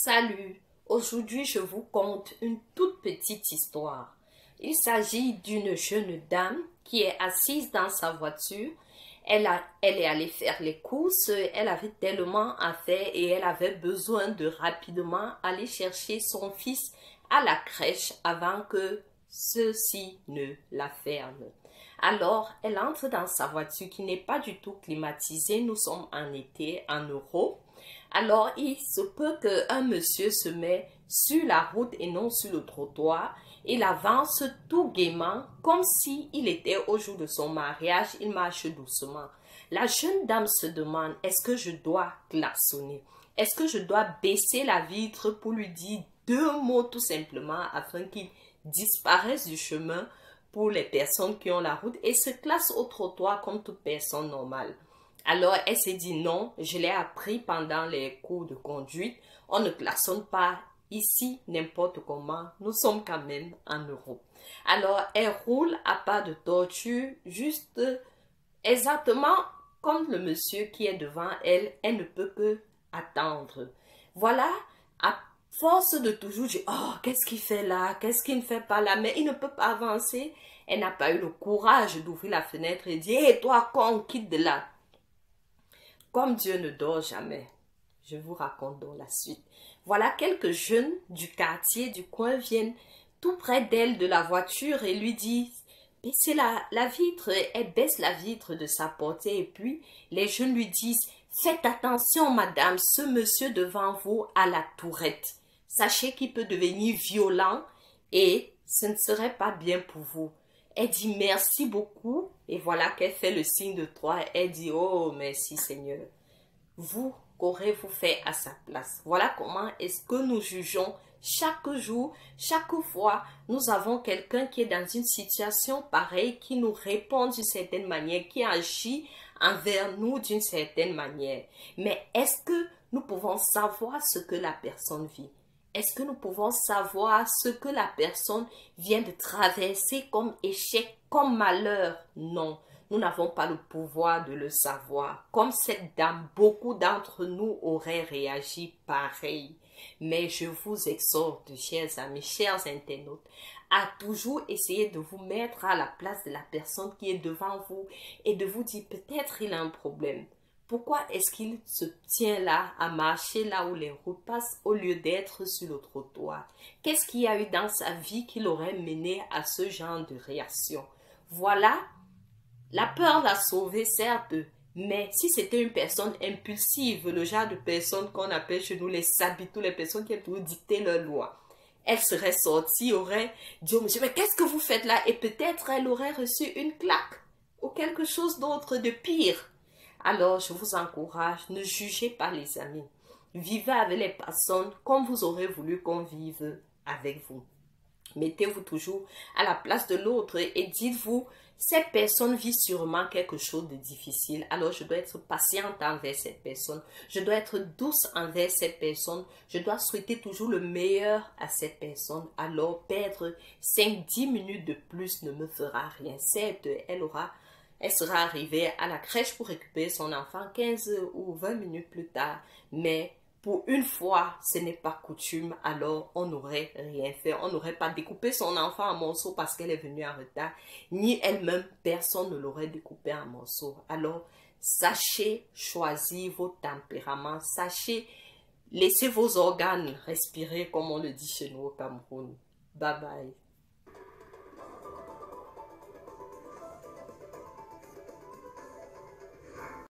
Salut, aujourd'hui je vous conte une toute petite histoire. Il s'agit d'une jeune dame qui est assise dans sa voiture. Elle est allée faire les courses, elle avait tellement à faire et elle avait besoin de rapidement aller chercher son fils à la crèche avant que ceux-ci ne la ferment. Alors, elle entre dans sa voiture qui n'est pas du tout climatisée. Nous sommes en été, en Europe. Alors, il se peut qu'un monsieur se met sur la route et non sur le trottoir. Il avance tout gaiement, comme s'il était au jour de son mariage. Il marche doucement. La jeune dame se demande, est-ce que je dois klaxonner? Est-ce que je dois baisser la vitre pour lui dire deux mots tout simplement afin qu'il disparaisse du chemin pour les personnes qui ont la route et se classe au trottoir comme toute personne normale? Alors, elle s'est dit non, je l'ai appris pendant les cours de conduite. On ne klaxonne pas ici n'importe comment. Nous sommes quand même en Europe. Alors, elle roule à pas de tortue, juste exactement comme le monsieur qui est devant elle. Elle ne peut que attendre. Voilà, à force de toujours dire, oh, qu'est-ce qu'il fait là? Qu'est-ce qu'il ne fait pas là? Mais il ne peut pas avancer. Elle n'a pas eu le courage d'ouvrir la fenêtre et dire, hé, toi, con, quitte de là. Comme Dieu ne dort jamais, je vous raconte donc la suite. Voilà, quelques jeunes du quartier, du coin viennent tout près d'elle de la voiture et lui disent, baissez la vitre. Elle baisse la vitre de sa portée et puis les jeunes lui disent, faites attention madame, ce monsieur devant vous a la tourette. Sachez qu'il peut devenir violent et ce ne serait pas bien pour vous. Elle dit merci beaucoup et voilà qu'elle fait le signe de croix. Elle dit oh merci Seigneur. Vous, qu'aurez-vous fait à sa place? Voilà comment est-ce que nous jugeons chaque jour, chaque fois. Nous avons quelqu'un qui est dans une situation pareille, qui nous répond d'une certaine manière, qui agit envers nous d'une certaine manière. Mais est-ce que nous pouvons savoir ce que la personne vit? Est-ce que nous pouvons savoir ce que la personne vient de traverser comme échec, comme malheur? Non, nous n'avons pas le pouvoir de le savoir. Comme cette dame, beaucoup d'entre nous auraient réagi pareil. Mais je vous exhorte, chers amis, chers internautes, à toujours essayer de vous mettre à la place de la personne qui est devant vous et de vous dire peut-être il a un problème. Pourquoi est-ce qu'il se tient là à marcher là où les routes passent au lieu d'être sur le trottoir? Qu'est-ce qu'il y a eu dans sa vie qui l'aurait mené à ce genre de réaction? Voilà, la peur l'a sauvé certes, mais si c'était une personne impulsive, le genre de personne qu'on appelle chez nous les sabitous, les personnes qui aiment toujours dicter leurs lois, elle serait sortie, aurait dit au monsieur, mais qu'est-ce que vous faites là? Et peut-être elle aurait reçu une claque ou quelque chose d'autre de pire. Alors, je vous encourage, ne jugez pas les amis. Vivez avec les personnes comme vous aurez voulu qu'on vive avec vous. Mettez-vous toujours à la place de l'autre et dites-vous, cette personne vit sûrement quelque chose de difficile. Alors, je dois être patiente envers cette personne. Je dois être douce envers cette personne. Je dois souhaiter toujours le meilleur à cette personne. Alors, perdre 5-10 minutes de plus ne me fera rien. Certes, elle sera arrivée à la crèche pour récupérer son enfant 15 ou 20 minutes plus tard. Mais pour une fois, ce n'est pas coutume, alors on n'aurait rien fait. On n'aurait pas découpé son enfant en morceaux parce qu'elle est venue en retard. Ni elle-même, personne ne l'aurait découpé en morceaux. Alors, sachez choisir vos tempéraments. Sachez laisser vos organes respirer comme on le dit chez nous au Cameroun. Bye bye.